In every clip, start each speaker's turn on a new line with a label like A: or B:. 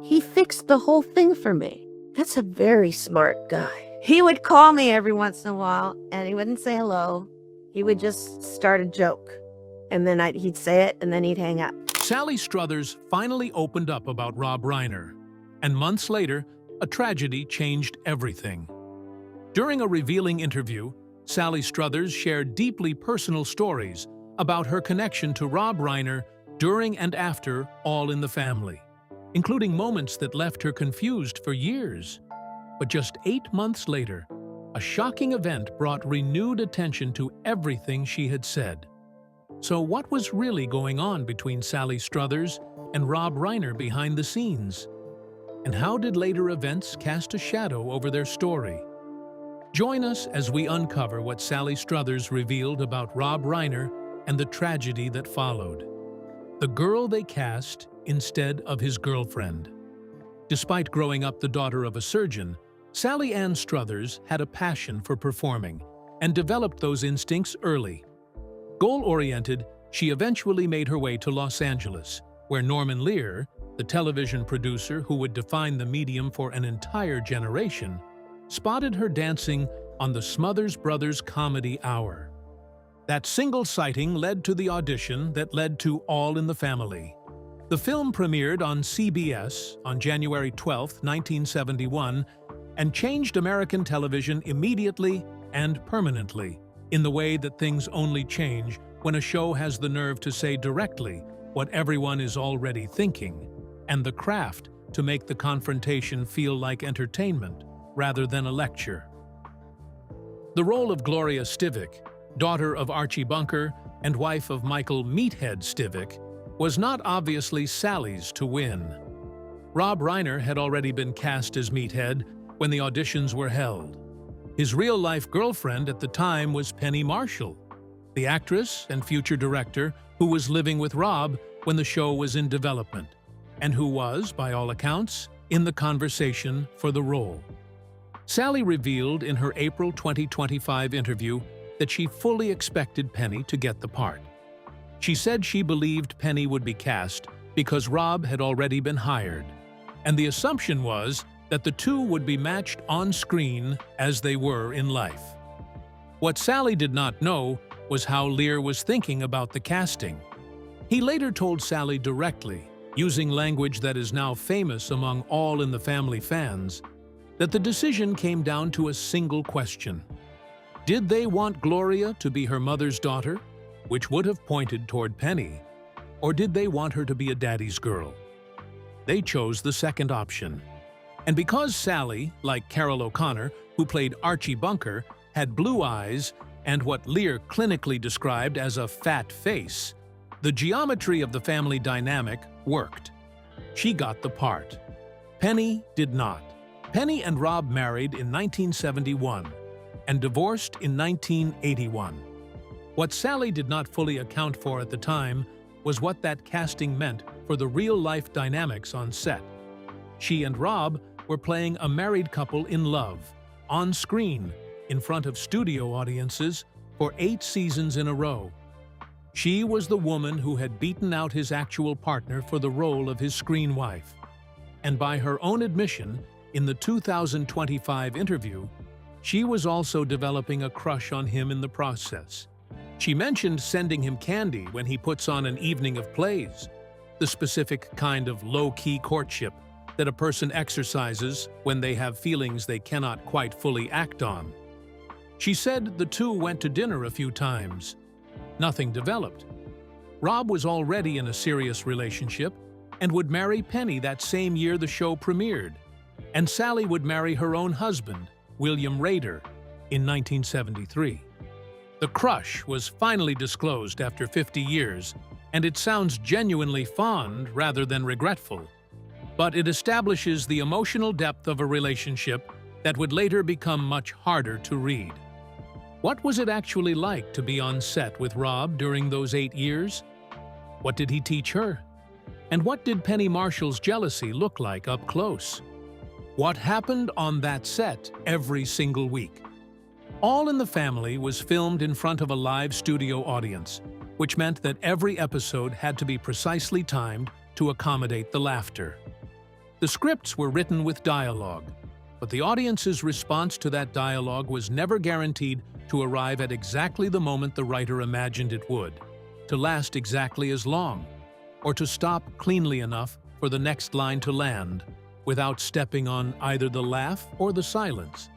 A: He fixed the whole thing for me. That's a very smart guy. He would call me every once in a while, and he wouldn't say hello. He would just start a joke, and then he'd say it, and then he'd hang up.
B: Sally Struthers finally opened up about Rob Reiner, and months later, a tragedy changed everything. During a revealing interview, Sally Struthers shared deeply personal stories about her connection to Rob Reiner during and after All in the Family, including moments that left her confused for years. But just 8 months later, a shocking event brought renewed attention to everything she had said. So what was really going on between Sally Struthers and Rob Reiner behind the scenes? And how did later events cast a shadow over their story? Join us as we uncover what Sally Struthers revealed about Rob Reiner and the tragedy that followed. The girl they cast instead of his girlfriend. Despite growing up the daughter of a surgeon, Sally Ann Struthers had a passion for performing and developed those instincts early. Goal-oriented, she eventually made her way to Los Angeles, where Norman Lear, the television producer who would define the medium for an entire generation, spotted her dancing on the Smothers Brothers Comedy Hour. That single sighting led to the audition that led to All in the Family. The film premiered on CBS on January 12, 1971, and changed American television immediately and permanently, in the way that things only change when a show has the nerve to say directly what everyone is already thinking, and the craft to make the confrontation feel like entertainment rather than a lecture. The role of Gloria Stivic, daughter of Archie Bunker and wife of Michael Meathead Stivic, was not obviously Sally's to win. Rob Reiner had already been cast as Meathead when the auditions were held. His real-life girlfriend at the time was Penny Marshall, the actress and future director who was living with Rob when the show was in development, and who was, by all accounts, in the conversation for the role. Sally revealed in her April 2025 interview that she fully expected Penny to get the part. She said she believed Penny would be cast because Rob had already been hired, and the assumption was that the two would be matched on screen as they were in life. What Sally did not know was how Lear was thinking about the casting. He later told Sally directly, using language that is now famous among All in the Family fans, that the decision came down to a single question. Did they want Gloria to be her mother's daughter, which would have pointed toward Penny, or did they want her to be a daddy's girl? They chose the second option. And because Sally, like Carol O'Connor, who played Archie Bunker, had blue eyes and what Lear clinically described as a fat face, the geometry of the family dynamic worked. She got the part. Penny did not. Penny and Rob married in 1971 and divorced in 1981. What Sally did not fully account for at the time was what that casting meant for the real-life dynamics on set. She and Rob were playing a married couple in love, on screen, in front of studio audiences for 8 seasons in a row. She was the woman who had beaten out his actual partner for the role of his screen wife. And by her own admission, in the 2025 interview, she was also developing a crush on him in the process. She mentioned sending him candy when he puts on an evening of plays, the specific kind of low-key courtship that a person exercises when they have feelings they cannot quite fully act on. She said the two went to dinner a few times. Nothing developed. Rob was already in a serious relationship and would marry Penny that same year the show premiered, and Sally would marry her own husband, William Rader, in 1973. The crush was finally disclosed after 50 years, and it sounds genuinely fond rather than regretful. But it establishes the emotional depth of a relationship that would later become much harder to read. What was it actually like to be on set with Rob during those 8 years? What did he teach her? And what did Penny Marshall's jealousy look like up close? What happened on that set every single week? All in the Family was filmed in front of a live studio audience, which meant that every episode had to be precisely timed to accommodate the laughter. The scripts were written with dialogue, but the audience's response to that dialogue was never guaranteed to arrive at exactly the moment the writer imagined it would, to last exactly as long, or to stop cleanly enough for the next line to land, without stepping on either the laugh or the silence.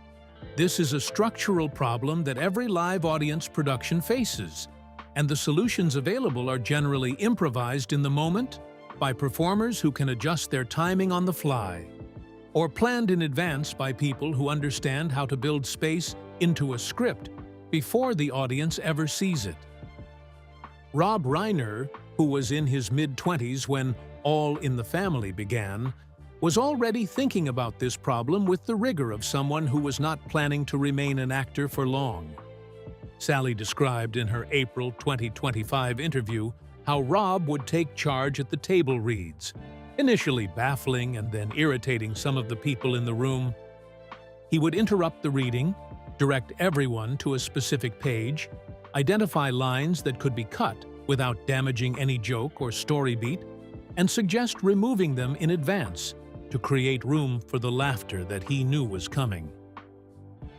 B: This is a structural problem that every live audience production faces, and the solutions available are generally improvised in the moment by performers who can adjust their timing on the fly, or planned in advance by people who understand how to build space into a script before the audience ever sees it. Rob Reiner, who was in his mid-20s when All in the Family began, was already thinking about this problem with the rigor of someone who was not planning to remain an actor for long. Sally described in her April 2025 interview how Rob would take charge at the table reads, initially baffling and then irritating some of the people in the room. He would interrupt the reading, direct everyone to a specific page, identify lines that could be cut without damaging any joke or story beat, and suggest removing them in advance to create room for the laughter that he knew was coming.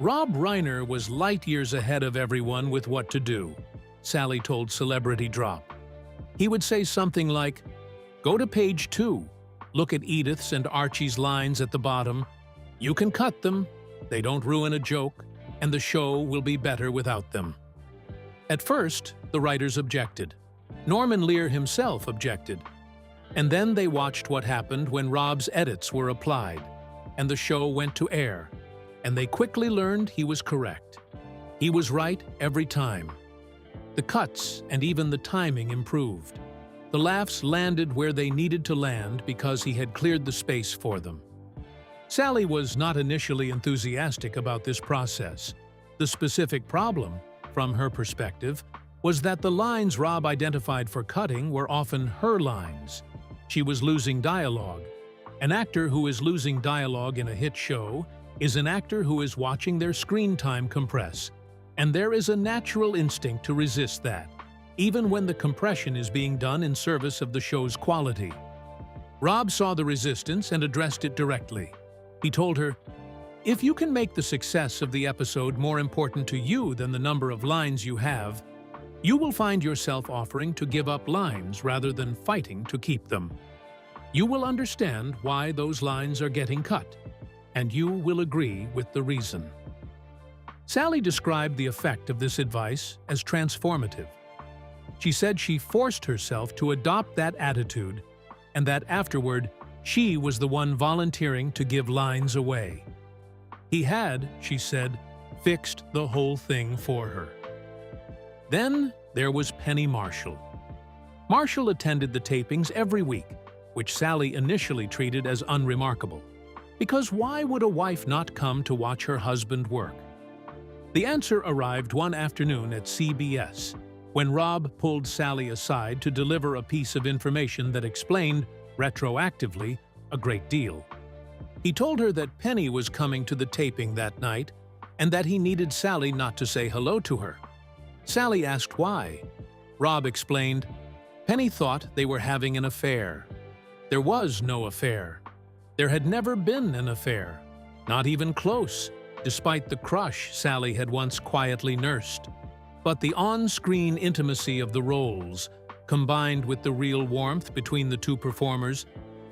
B: Rob Reiner was light years ahead of everyone with what to do, Sally told Celebrity Drop. He would say something like, "Go to page 2, look at Edith's and Archie's lines at the bottom. You can cut them, they don't ruin a joke, and the show will be better without them." At first, the writers objected. Norman Lear himself objected. And then they watched what happened when Rob's edits were applied, and the show went to air, and they quickly learned he was correct. He was right every time. The cuts and even the timing improved. The laughs landed where they needed to land because he had cleared the space for them. Sally was not initially enthusiastic about this process. The specific problem, from her perspective, was that the lines Rob identified for cutting were often her lines. She was losing dialogue. An actor who is losing dialogue in a hit show is an actor who is watching their screen time compress, and there is a natural instinct to resist that, even when the compression is being done in service of the show's quality. Rob saw the resistance and addressed it directly. He told her, "If you can make the success of the episode more important to you than the number of lines you have, you will find yourself offering to give up lines rather than fighting to keep them. You will understand why those lines are getting cut, and you will agree with the reason." Sally described the effect of this advice as transformative. She said she forced herself to adopt that attitude, and that afterward, she was the one volunteering to give lines away. He had, she said, fixed the whole thing for her. Then there was Penny Marshall. Marshall attended the tapings every week, which Sally initially treated as unremarkable. Because why would a wife not come to watch her husband work? The answer arrived one afternoon at CBS, when Rob pulled Sally aside to deliver a piece of information that explained, retroactively, a great deal. He told her that Penny was coming to the taping that night, and that he needed Sally not to say hello to her. Sally asked why. Rob explained, Penny thought they were having an affair. There was no affair. There had never been an affair, not even close, despite the crush Sally had once quietly nursed. But the on-screen intimacy of the roles, combined with the real warmth between the two performers,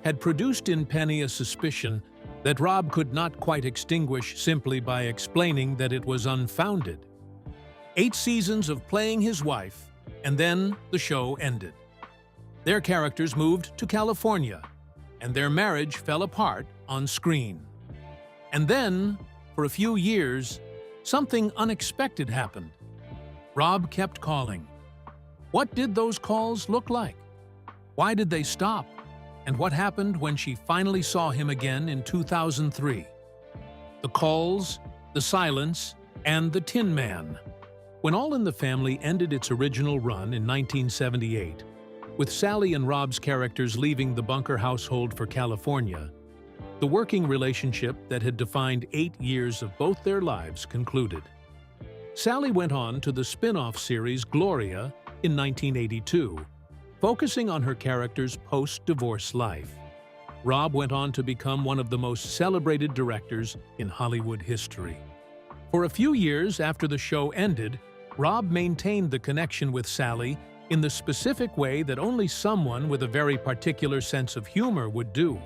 B: had produced in Penny a suspicion that Rob could not quite extinguish simply by explaining that it was unfounded. 8 seasons of playing his wife, and then the show ended. Their characters moved to California, and their marriage fell apart on screen. And then, for a few years, something unexpected happened. Rob kept calling. What did those calls look like? Why did they stop? And what happened when she finally saw him again in 2003? The calls, the silence, and the Tin Man. When All in the Family ended its original run in 1978, with Sally and Rob's characters leaving the Bunker household for California, the working relationship that had defined 8 years of both their lives concluded. Sally went on to the spin-off series Gloria in 1982, focusing on her character's post-divorce life. Rob went on to become one of the most celebrated directors in Hollywood history. For a few years after the show ended, Rob maintained the connection with Sally in the specific way that only someone with a very particular sense of humor would do.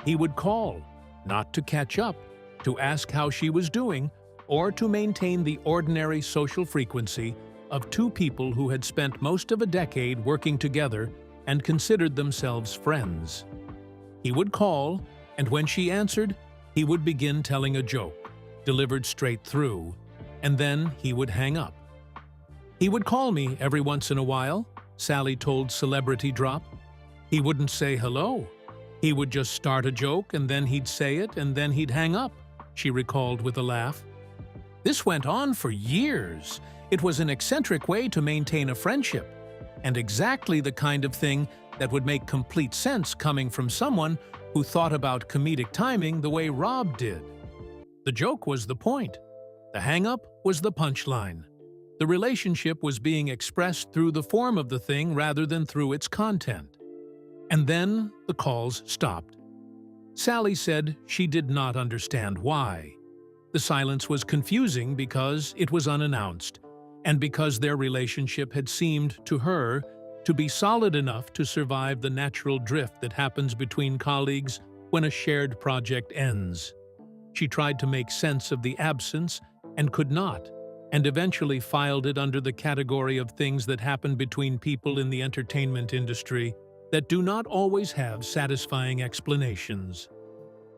B: He would call, not to catch up, to ask how she was doing, or to maintain the ordinary social frequency of two people who had spent most of a decade working together and considered themselves friends. He would call, and when she answered, he would begin telling a joke, delivered straight through, and then he would hang up. "He would call me every once in a while," Sally told Celebrity Drop. "He wouldn't say hello. He would just start a joke, and then he'd say it, and then he'd hang up," she recalled with a laugh. This went on for years. It was an eccentric way to maintain a friendship, and exactly the kind of thing that would make complete sense coming from someone who thought about comedic timing the way Rob did. The joke was the point. The hang-up was the punchline. The relationship was being expressed through the form of the thing rather than through its content. And then the calls stopped. Sally said she did not understand why. The silence was confusing because it was unannounced, and because their relationship had seemed to her to be solid enough to survive the natural drift that happens between colleagues when a shared project ends. She tried to make sense of the absence and could not, and eventually filed it under the category of things that happen between people in the entertainment industry that do not always have satisfying explanations.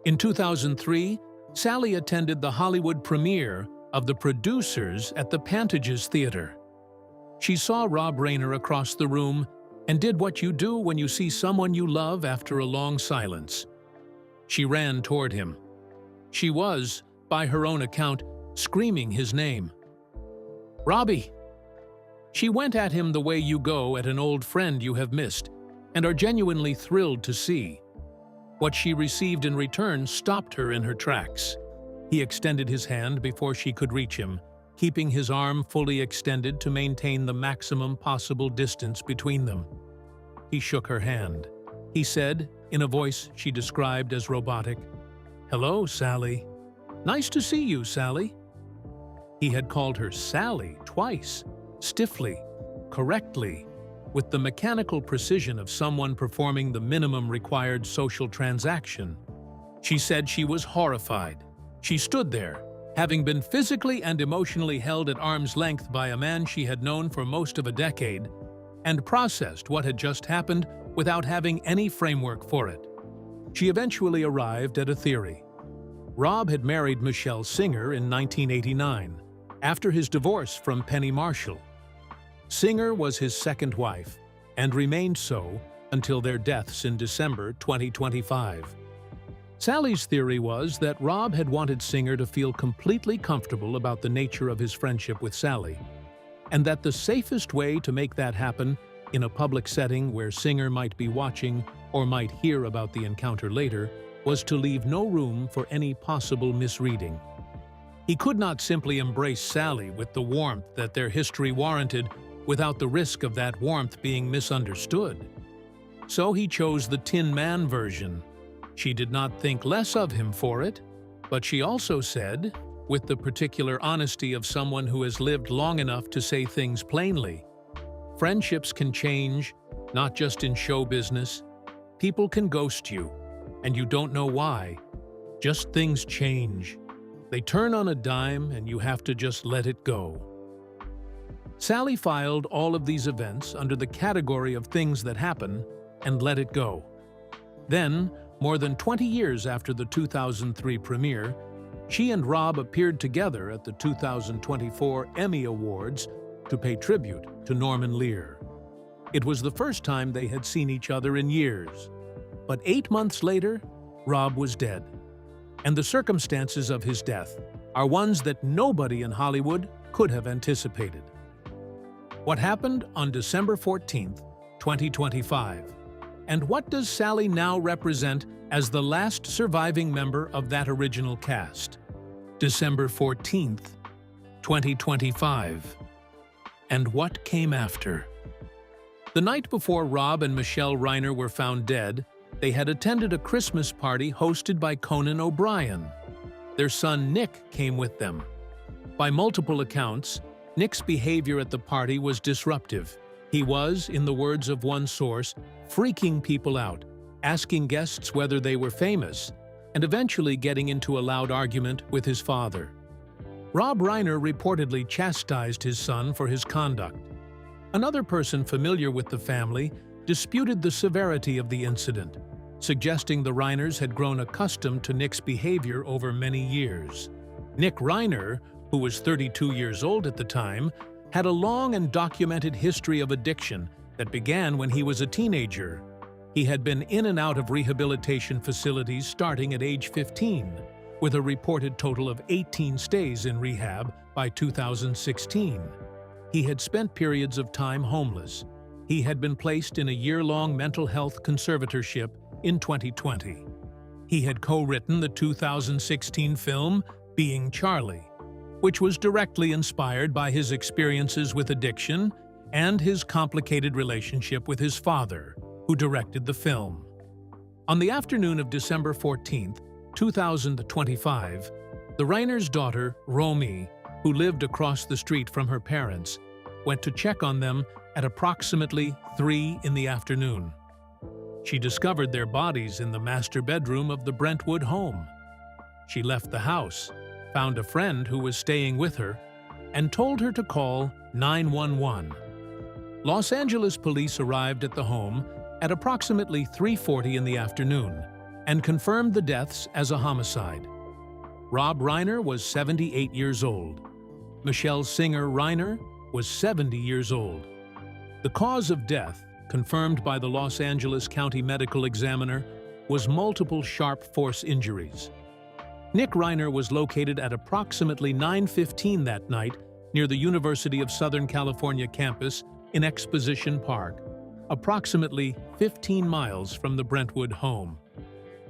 B: In 2003, Sally attended the Hollywood premiere of The Producers at the Pantages Theater. She saw Rob Reiner across the room and did what you do when you see someone you love after a long silence. She ran toward him. She was, by her own account, screaming his name. "Robbie!" She went at him the way you go at an old friend you have missed and are genuinely thrilled to see. What she received in return stopped her in her tracks. He extended his hand before she could reach him, keeping his arm fully extended to maintain the maximum possible distance between them. He shook her hand. He said, in a voice she described as robotic, "Hello, Sally. Nice to see you, Sally." He had called her Sally twice, stiffly, correctly, with the mechanical precision of someone performing the minimum required social transaction. She said she was horrified. She stood there, having been physically and emotionally held at arm's length by a man she had known for most of a decade, and processed what had just happened without having any framework for it. She eventually arrived at a theory. Rob had married Michelle Singer in 1989, after his divorce from Penny Marshall. Singer was his second wife, and remained so until their deaths in December 2025. Sally's theory was that Rob had wanted Singer to feel completely comfortable about the nature of his friendship with Sally, and that the safest way to make that happen, in a public setting where Singer might be watching or might hear about the encounter later, was to leave no room for any possible misreading. He could not simply embrace Sally with the warmth that their history warranted without the risk of that warmth being misunderstood. So he chose the Tin Man version. She did not think less of him for it, but she also said, with the particular honesty of someone who has lived long enough to say things plainly, "Friendships can change, not just in show business. People can ghost you, and you don't know why. Just things change. They turn on a dime, and you have to just let it go." Sally filed all of these events under the category of things that happen and let it go. Then, more than 20 years after the 2003 premiere, she and Rob appeared together at the 2024 Emmy Awards to pay tribute to Norman Lear. It was the first time they had seen each other in years. But 8 months later, Rob was dead. And the circumstances of his death are ones that nobody in Hollywood could have anticipated. What happened on December 14th, 2025? And what does Sally now represent as the last surviving member of that original cast? December 14th, 2025. And what came after? The night before Rob and Michelle Reiner were found dead, They had attended a Christmas party hosted by Conan O'Brien. Their son Nick came with them. By multiple accounts, Nick's behavior at the party was disruptive. He was, in the words of one source, freaking people out, asking guests whether they were famous, and eventually getting into a loud argument with his father. Rob Reiner reportedly chastised his son for his conduct. Another person familiar with the family disputed the severity of the incident, suggesting the Reiners had grown accustomed to Nick's behavior over many years. Nick Reiner, who was 32 years old at the time, had a long and documented history of addiction that began when he was a teenager. He had been in and out of rehabilitation facilities starting at age 15, with a reported total of 18 stays in rehab by 2016. He had spent periods of time homeless. He had been placed in a year-long mental health conservatorship in 2020. He had co-written the 2016 film Being Charlie, which was directly inspired by his experiences with addiction and his complicated relationship with his father, who directed the film. On the afternoon of December 14, 2025, the Reiners' daughter, Romy, who lived across the street from her parents, went to check on them at approximately 3 in the afternoon. She discovered their bodies in the master bedroom of the Brentwood home. She left the house, found a friend who was staying with her, and told her to call 911. Los Angeles police arrived at the home at approximately 3:40 in the afternoon and confirmed the deaths as a homicide. Rob Reiner was 78 years old. Michelle Singer Reiner was 70 years old. The cause of death, confirmed by the Los Angeles County Medical Examiner, was multiple sharp force injuries. Nick Reiner was located at approximately 9:15 that night near the University of Southern California campus in Exposition Park, approximately 15 miles from the Brentwood home.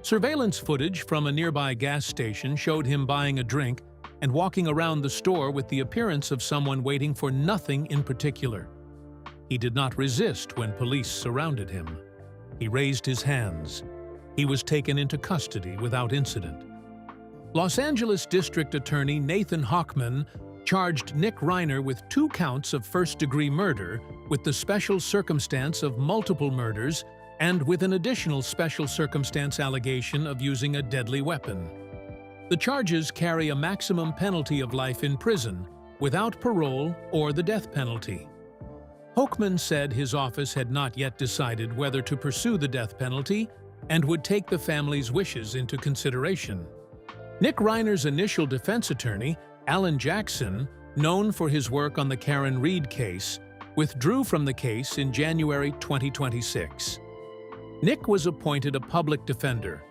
B: Surveillance footage from a nearby gas station showed him buying a drink and walking around the store with the appearance of someone waiting for nothing in particular. He did not resist when police surrounded him. He raised his hands. He was taken into custody without incident. Los Angeles District Attorney Nathan Hochman charged Nick Reiner with 2 counts of first-degree murder with the special circumstance of multiple murders and with an additional special circumstance allegation of using a deadly weapon. The charges carry a maximum penalty of life in prison, without parole or the death penalty. Hochman said his office had not yet decided whether to pursue the death penalty and would take the family's wishes into consideration. Nick Reiner's initial defense attorney, Alan Jackson, known for his work on the Karen Reed case, withdrew from the case in January 2026. Nick was appointed a public defender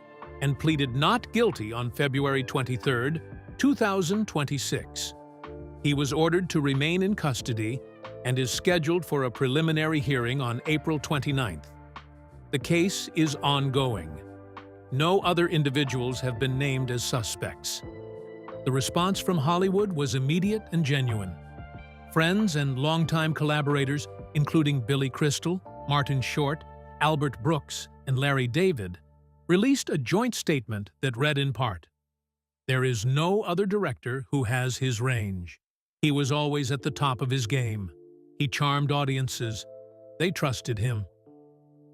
B: and pleaded not guilty on February 23, 2026. He was ordered to remain in custody and is scheduled for a preliminary hearing on April 29th. The case is ongoing. No other individuals have been named as suspects. The response from Hollywood was immediate and genuine. Friends and longtime collaborators, including Billy Crystal, Martin Short, Albert Brooks, and Larry David, released a joint statement that read in part, "There is no other director who has his range. He was always at the top of his game. He charmed audiences. They trusted him."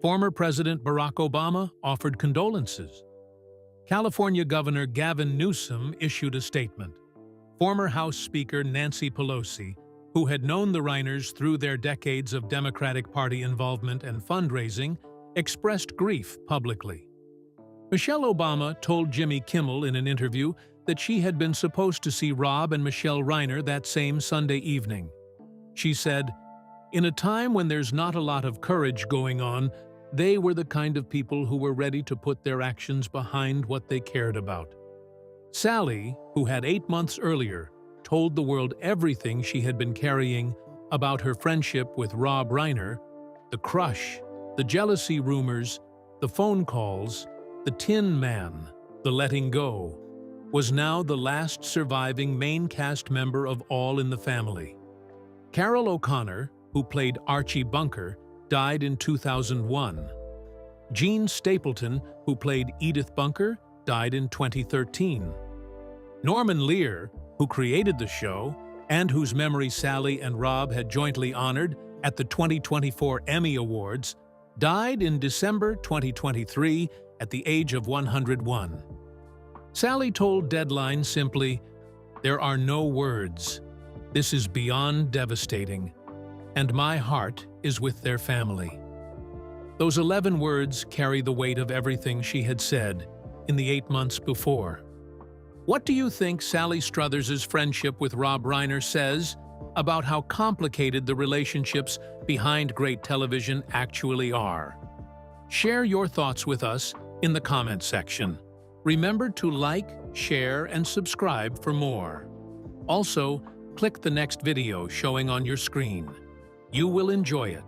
B: Former President Barack Obama offered condolences. California Governor Gavin Newsom issued a statement. Former House Speaker Nancy Pelosi, who had known the Reiners through their decades of Democratic Party involvement and fundraising, expressed grief publicly. Michelle Obama told Jimmy Kimmel in an interview that she had been supposed to see Rob and Michelle Reiner that same Sunday evening. She said, "In a time when there's not a lot of courage going on, they were the kind of people who were ready to put their actions behind what they cared about." Sally, who had 8 months earlier told the world everything she had been carrying about her friendship with Rob Reiner, the crush, the jealousy rumors, the phone calls, the Tin Man, the letting go, was now the last surviving main cast member of All in the Family. Carol O'Connor, who played Archie Bunker, died in 2001. Jean Stapleton, who played Edith Bunker, died in 2013. Norman Lear, who created the show, and whose memory Sally and Rob had jointly honored at the 2024 Emmy Awards, died in December 2023 at the age of 101. Sally told Deadline simply, "There are no words. This is beyond devastating, and my heart is with their family." Those 11 words carry the weight of everything she had said in the 8 months before. What do you think Sally Struthers' friendship with Rob Reiner says about how complicated the relationships behind great television actually are? Share your thoughts with us in the comment section. Remember to like, share, and subscribe for more. Also, click the next video showing on your screen. You will enjoy it.